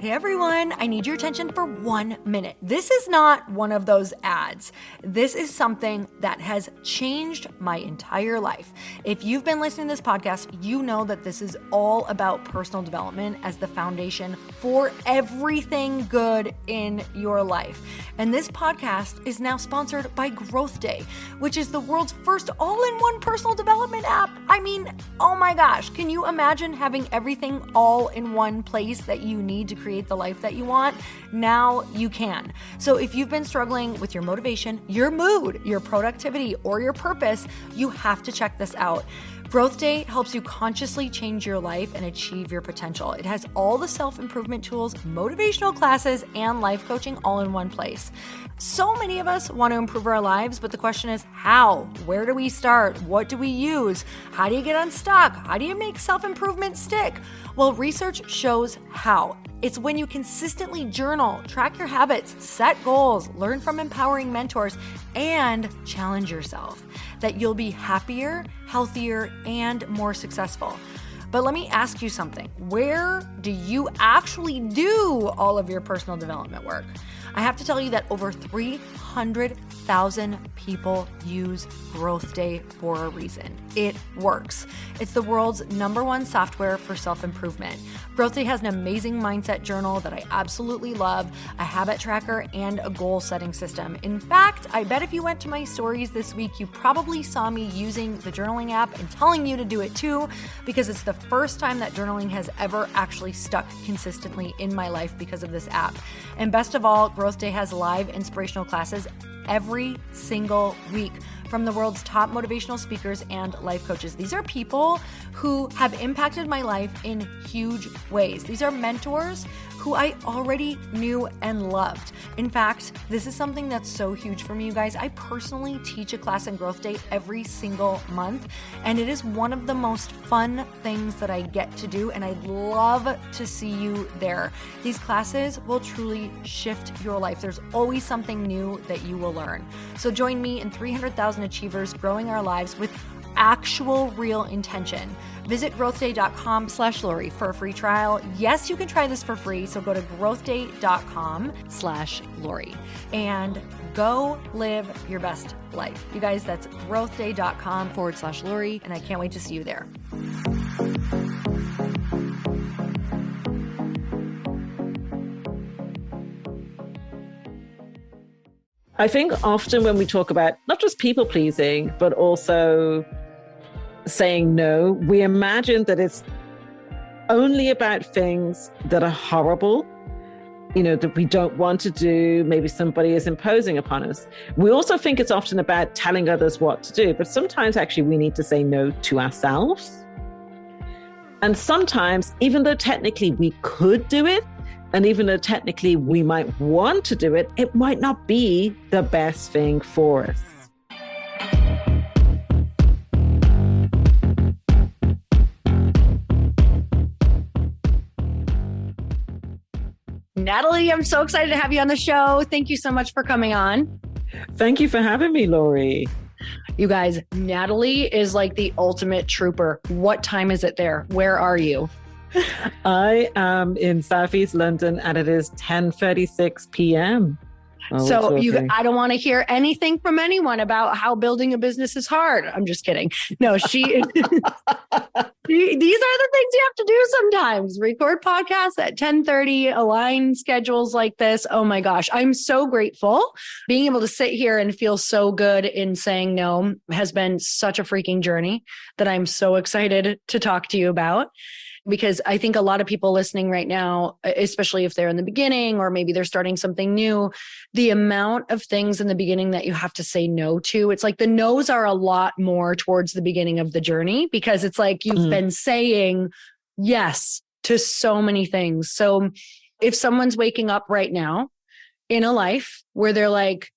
Hey everyone, I need your attention for 1 minute. This is not one of those ads. This is something that has changed my entire life. If you've been listening to this podcast, you know that this is all about personal development as the foundation for everything good in your life. And this podcast is now sponsored by Growth Day, which is the world's first all-in-one personal development app. I mean, oh my gosh, can you imagine having everything all in one place that you need to create the life that you want? Now you can. So if you've been struggling with your motivation, your mood, your productivity, or your purpose, you have to check this out. Growth Day helps you consciously change your life and achieve your potential. It has all the self-improvement tools, motivational classes, and life coaching all in one place. So many of us want to improve our lives, but the question is how? Where do we start? What do we use? How do you get unstuck? How do you make self-improvement stick? Well, research shows how. It's when you consistently journal, track your habits, set goals, learn from empowering mentors, and challenge yourself that you'll be happier, healthier, and more successful. But let me ask you something. Where do you actually do all of your personal development work? I have to tell you that over 300,000 people use Growth Day for a reason. It works. It's the world's #1 software for self-improvement. Growth Day has an amazing mindset journal that I absolutely love, a habit tracker, and a goal-setting system. In fact, I bet if you went to my stories this week, you probably saw me using the journaling app and telling you to do it too, because it's the first time that journaling has ever actually stuck consistently in my life because of this app. And best of all, Growth Day has live inspirational classes every single week from the world's top motivational speakers and life coaches. These are people who have impacted my life in huge ways. These are mentors who I already knew and loved. In fact, this is something that's so huge for me, you guys. I personally teach a class in Growth Day every single month, and it is one of the most fun things that I get to do, and I'd love to see you there. These classes will truly shift your life. There's always something new that you will learn. So join me and 300,000 achievers growing our lives with actual real intention. Visit growthday.com/Lori for a free trial. Yes, you can try this for free. So go to growthday.com/Lori and go live your best life. You guys, that's growthday.com/Lori. And I can't wait to see you there. I think often when we talk about not just people pleasing, but also saying no, we imagine that it's only about things that are horrible, that we don't want to do. Maybe somebody is imposing upon us. We also think it's often about telling others what to do, but sometimes actually we need to say no to ourselves. And sometimes, even though technically we could do it, and even though technically we might want to do it, it might not be the best thing for us. Natalie, I'm so excited to have you on the show. Thank you so much for coming on. Thank you for having me, Lori. You guys, Natalie is like the ultimate trooper. What time is it there? Where are you? I am in Southeast London and it is 10:36 p.m. So I don't want to hear anything from anyone about how building a business is hard. I'm just kidding. No, these are the things you have to do sometimes. Record podcasts at 10:30, align schedules like this. Oh my gosh. I'm so grateful. Being able to sit here and feel so good in saying no has been such a freaking journey that I'm so excited to talk to you about. Because I think a lot of people listening right now, especially if they're in the beginning or maybe they're starting something new, the amount of things in the beginning that you have to say no to, it's like the no's are a lot more towards the beginning of the journey because it's like you've been saying yes to so many things. So if someone's waking up right now in a life where they're like,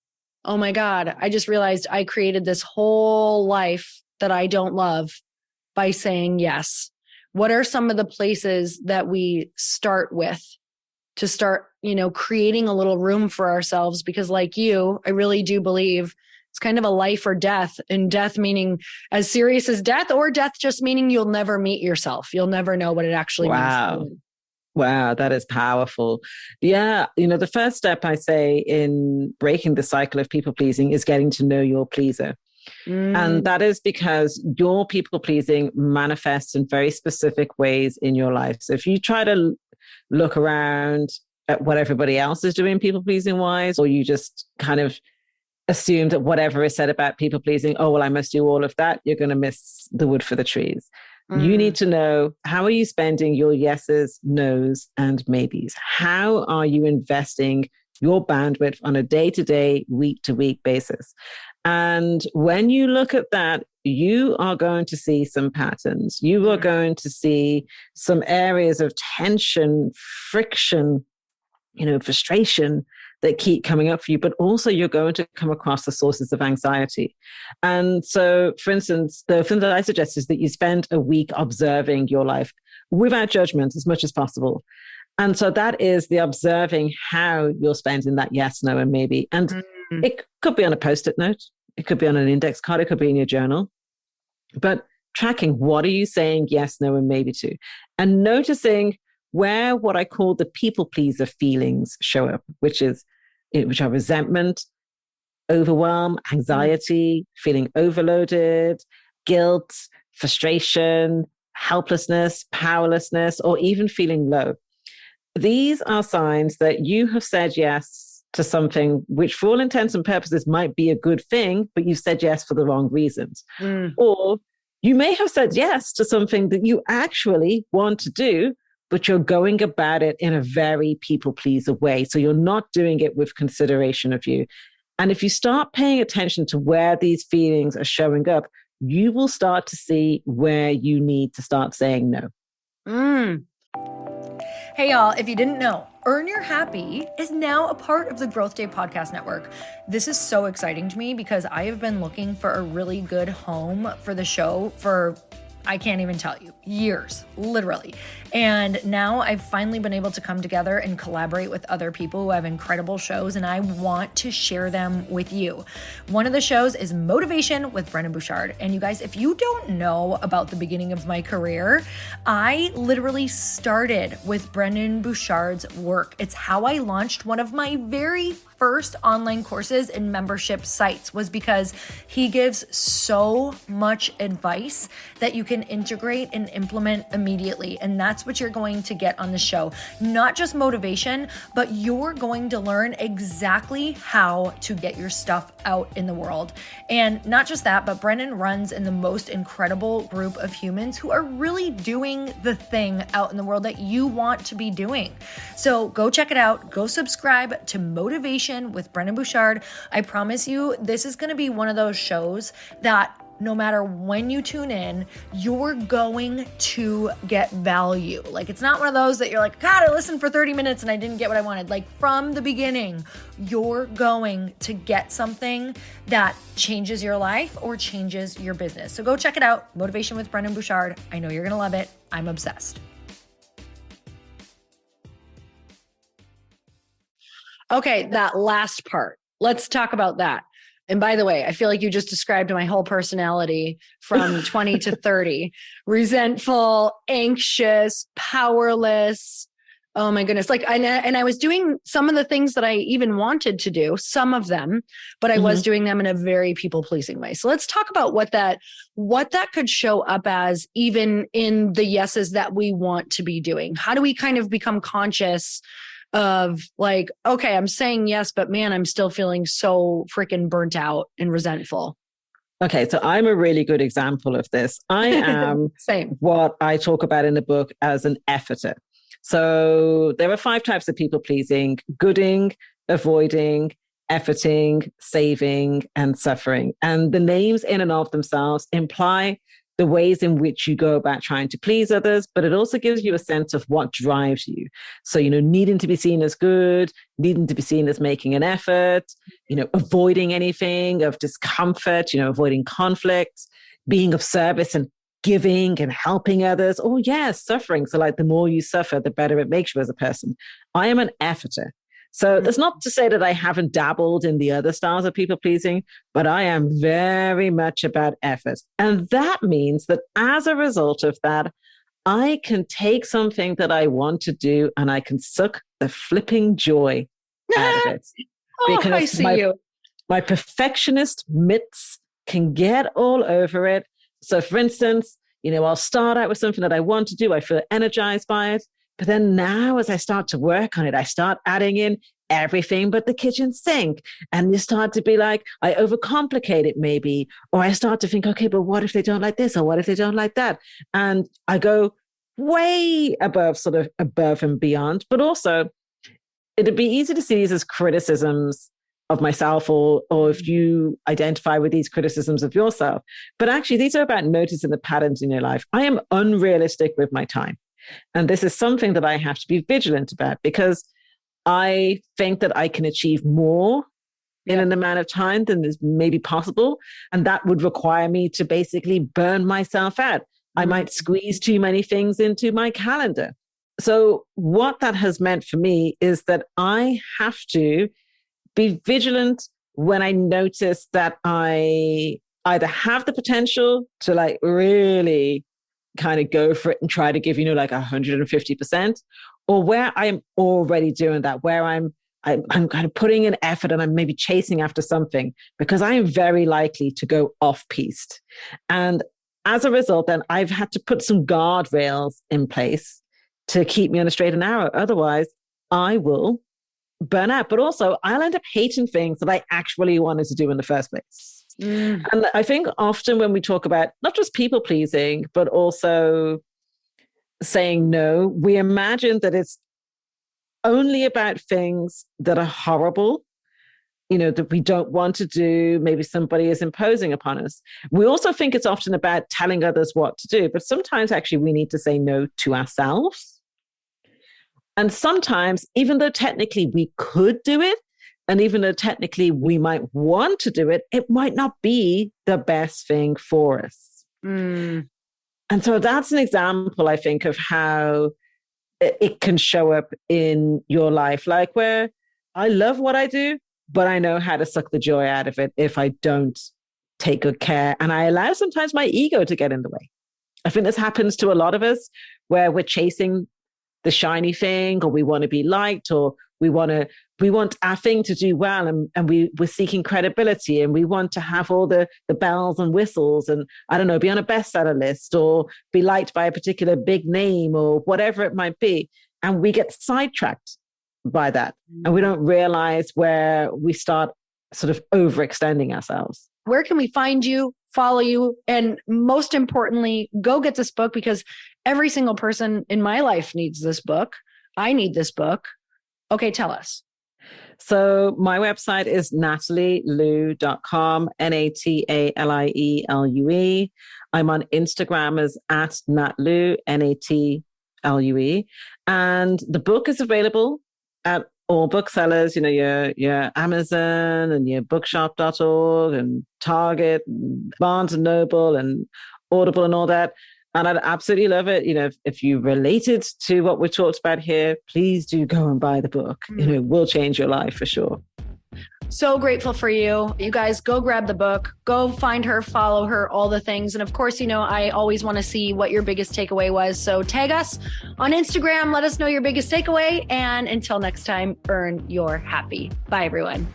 oh my God, I just realized I created this whole life that I don't love by saying yes. What are some of the places that we start with to start, creating a little room for ourselves? Because like you, I really do believe it's kind of a life or death, and death meaning as serious as death, or death just meaning you'll never meet yourself. You'll never know what it actually means. Wow, that is powerful. Yeah, the first step I say in breaking the cycle of people pleasing is getting to know your pleaser. And that is because your people pleasing manifests in very specific ways in your life. So if you try to look around at what everybody else is doing people pleasing wise, or you just kind of assume that whatever is said about people pleasing, oh, well, I must do all of that, you're going to miss the wood for the trees. You need to know, how are you spending your yeses, nos, and maybes? How are you investing your bandwidth on a day-to-day, week-to-week basis? And when you look at that, you are going to see some patterns. You are going to see some areas of tension, friction, frustration that keep coming up for you, but also you're going to come across the sources of anxiety. And so, for instance, the thing that I suggest is that you spend a week observing your life without judgment as much as possible. And so that is the observing how you're spending that yes, no, and maybe. And it could be on a Post-it note. It could be on an index card. It could be in your journal. But tracking, what are you saying yes, no, and maybe to? And noticing where what I call the people pleaser feelings show up, which are resentment, overwhelm, anxiety, feeling overloaded, guilt, frustration, helplessness, powerlessness, or even feeling low. These are signs that you have said yes to something which, for all intents and purposes, might be a good thing, but you said yes for the wrong reasons. Or you may have said yes to something that you actually want to do, but you're going about it in a very people pleaser way. So you're not doing it with consideration of you. And if you start paying attention to where these feelings are showing up, you will start to see where you need to start saying no. Hey, y'all, if you didn't know, Earn Your Happy is now a part of the Growth Day Podcast Network. This is so exciting to me because I have been looking for a really good home for the show for, I can't even tell you, years, literally. And now I've finally been able to come together and collaborate with other people who have incredible shows, and I want to share them with you. One of the shows is Motivation with Brendon Burchard. And you guys, if you don't know about the beginning of my career, I literally started with Brendon Burchard's work. It's how I launched one of my very first online courses and membership sites, was because he gives so much advice that you can integrate and implement immediately. And that's what you're going to get on the show. Not just motivation, but you're going to learn exactly how to get your stuff out in the world. And not just that, but Brendon runs in the most incredible group of humans who are really doing the thing out in the world that you want to be doing. So go check it out. Go subscribe to Motivation with Brendon Burchard. I promise you, this is going to be one of those shows that no matter when you tune in, you're going to get value. Like, it's not one of those that you're like, God, I listened for 30 minutes and I didn't get what I wanted. Like, from the beginning, you're going to get something that changes your life or changes your business. So go check it out. Motivation with Brendon Burchard. I know you're going to love it. I'm obsessed. Okay, that last part. Let's talk about that. And by the way, I feel like you just described my whole personality from 20 to 30. Resentful, anxious, powerless. Oh my goodness. Like, and I was doing some of the things that I even wanted to do, some of them, but I was doing them in a very people-pleasing way. So let's talk about what that could show up as, even in the yeses that we want to be doing. How do we kind of become conscious of like, okay, I'm saying yes, but man, I'm still feeling so freaking burnt out and resentful. Okay, so I'm a really good example of this. I am what I talk about in the book as an efforter. So there are 5 types of people pleasing: gooding, avoiding, efforting, saving, and suffering. And the names in and of themselves imply the ways in which you go about trying to please others, but it also gives you a sense of what drives you. So, needing to be seen as good, needing to be seen as making an effort, avoiding anything of discomfort, avoiding conflict, being of service and giving and helping others. Oh, yes, suffering. So like, the more you suffer, the better it makes you as a person. I am an efforter. So that's not to say that I haven't dabbled in the other styles of people pleasing, but I am very much about effort. And that means that as a result of that, I can take something that I want to do and I can suck the flipping joy out of it. Oh, I see you. My perfectionist mitts can get all over it. So for instance, I'll start out with something that I want to do. I feel energized by it. But then now as I start to work on it, I start adding in everything but the kitchen sink. And you start to be like, I overcomplicate it maybe. Or I start to think, okay, but what if they don't like this? Or what if they don't like that? And I go way above and beyond. But also, it'd be easy to see these as criticisms of myself or if you identify with these criticisms of yourself. But actually, these are about noticing the patterns in your life. I am unrealistic with my time. And this is something that I have to be vigilant about because I think that I can achieve more in an amount of time than is maybe possible. And that would require me to basically burn myself out. I might squeeze too many things into my calendar. So what that has meant for me is that I have to be vigilant when I notice that I either have the potential to like really kind of go for it and try to give, like 150%, or where I'm already doing that, where I'm kind of putting in effort and I'm maybe chasing after something because I am very likely to go off-piste. And as a result, then I've had to put some guardrails in place to keep me on a straight and narrow. Otherwise, I will burn out. But also, I'll end up hating things that I actually wanted to do in the first place. And I think often when we talk about not just people pleasing, but also saying no, we imagine that it's only about things that are horrible, that we don't want to do. Maybe somebody is imposing upon us. We also think it's often about telling others what to do, but sometimes actually we need to say no to ourselves. And sometimes, even though technically we could do it, and even though technically we might want to do it, it might not be the best thing for us. And so that's an example, I think, of how it can show up in your life, like where I love what I do, but I know how to suck the joy out of it if I don't take good care. And I allow sometimes my ego to get in the way. I think this happens to a lot of us where we're chasing the shiny thing, or we want to be liked, or we want our thing to do well, and we're seeking credibility, and we want to have all the bells and whistles, and I don't know, be on a bestseller list, or be liked by a particular big name, or whatever it might be. And we get sidetracked by that. And we don't realize where we start sort of overextending ourselves. Where can we find you, follow you, and most importantly, go get this book, because every single person in my life needs this book. I need this book. Okay, tell us. So my website is natalielue.com, NATALIELUE. I'm on Instagram as @natlue, NATLUE. And the book is available at all booksellers, your Amazon and your bookshop.org and Target, and Barnes and Noble and Audible and all that. And I'd absolutely love it. If you related to what we talked about here, please do go and buy the book. It will change your life for sure. So grateful for you. You guys go grab the book, go find her, follow her, all the things. And of course, I always want to see what your biggest takeaway was. So tag us on Instagram. Let us know your biggest takeaway. And until next time, earn your happy. Bye, everyone.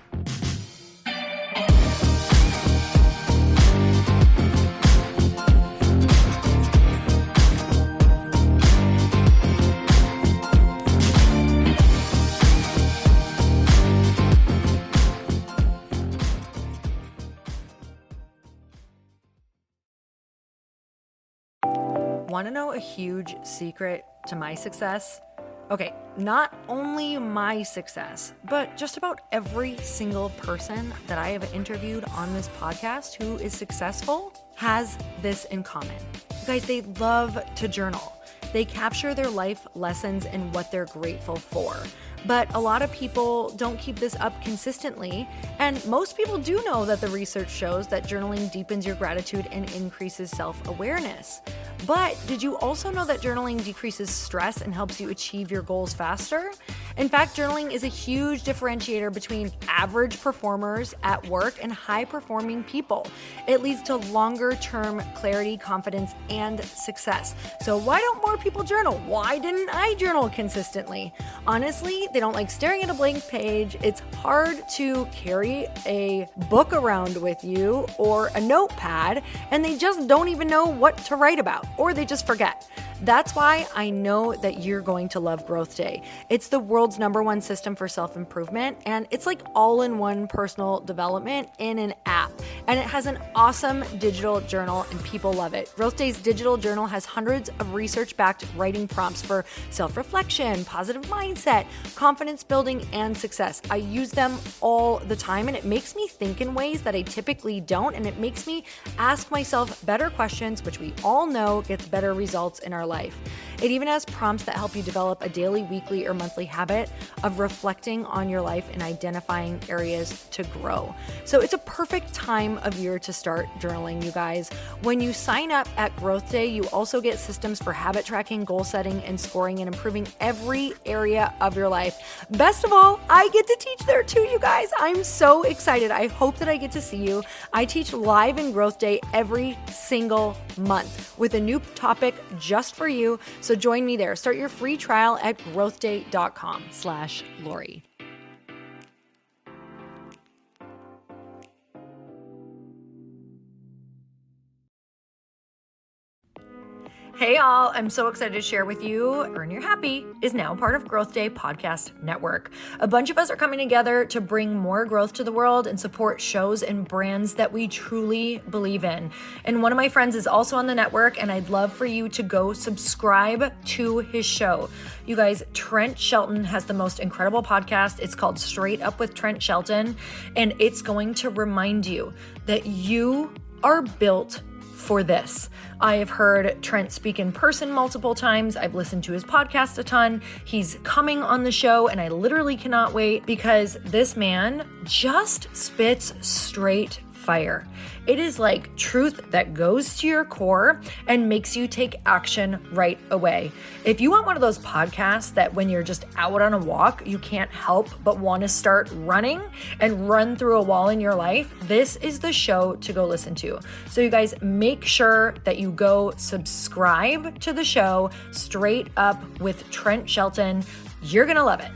Want to know a huge secret to my success? Okay, not only my success, but just about every single person that I have interviewed on this podcast who is successful has this in common. You guys, they love to journal. They capture their life lessons and what they're grateful for. But a lot of people don't keep this up consistently. And most people do know that the research shows that journaling deepens your gratitude and increases self-awareness. But did you also know that journaling decreases stress and helps you achieve your goals faster? In fact, journaling is a huge differentiator between average performers at work and high-performing people. It leads to longer-term clarity, confidence, and success. So why don't more people journal? Why didn't I journal consistently? Honestly, they don't like staring at a blank page. It's hard to carry a book around with you or a notepad, and they just don't even know what to write about, or they just forget. That's why I know that you're going to love Growth Day. It's the world's #1 system for self-improvement, and it's like all-in-one personal development in an app. And it has an awesome digital journal, and people love it. Growth Day's digital journal has hundreds of research-backed writing prompts for self-reflection, positive mindset, confidence building, and success. I use them all the time, and it makes me think in ways that I typically don't, and it makes me ask myself better questions, which we all know gets better results in our life. It even has prompts that help you develop a daily, weekly, or monthly habit of reflecting on your life and identifying areas to grow. So it's a perfect time of year to start journaling, you guys. When you sign up at Growth Day, you also get systems for habit tracking, goal setting, and scoring, and improving every area of your life. Best of all, I get to teach there too, you guys. I'm so excited. I hope that I get to see you. I teach live in Growth Day every single month with a new topic just for you. So join me there. Start your free trial at growthday.com/Lori. Hey y'all, I'm so excited to share with you, Earn Your Happy is now part of Growth Day Podcast Network. A bunch of us are coming together to bring more growth to the world and support shows and brands that we truly believe in. And one of my friends is also on the network, and I'd love for you to go subscribe to his show. You guys, Trent Shelton has the most incredible podcast. It's called Straight Up with Trent Shelton, and it's going to remind you that you are built for this. I have heard Trent speak in person multiple times. I've listened to his podcast a ton. He's coming on the show, and I literally cannot wait because this man just spits straight fire. It is like truth that goes to your core and makes you take action right away. If you want one of those podcasts that when you're just out on a walk, you can't help but want to start running and run through a wall in your life, this is the show to go listen to. So you guys, make sure that you go subscribe to the show, Straight Up with Trent Shelton. You're going to love it.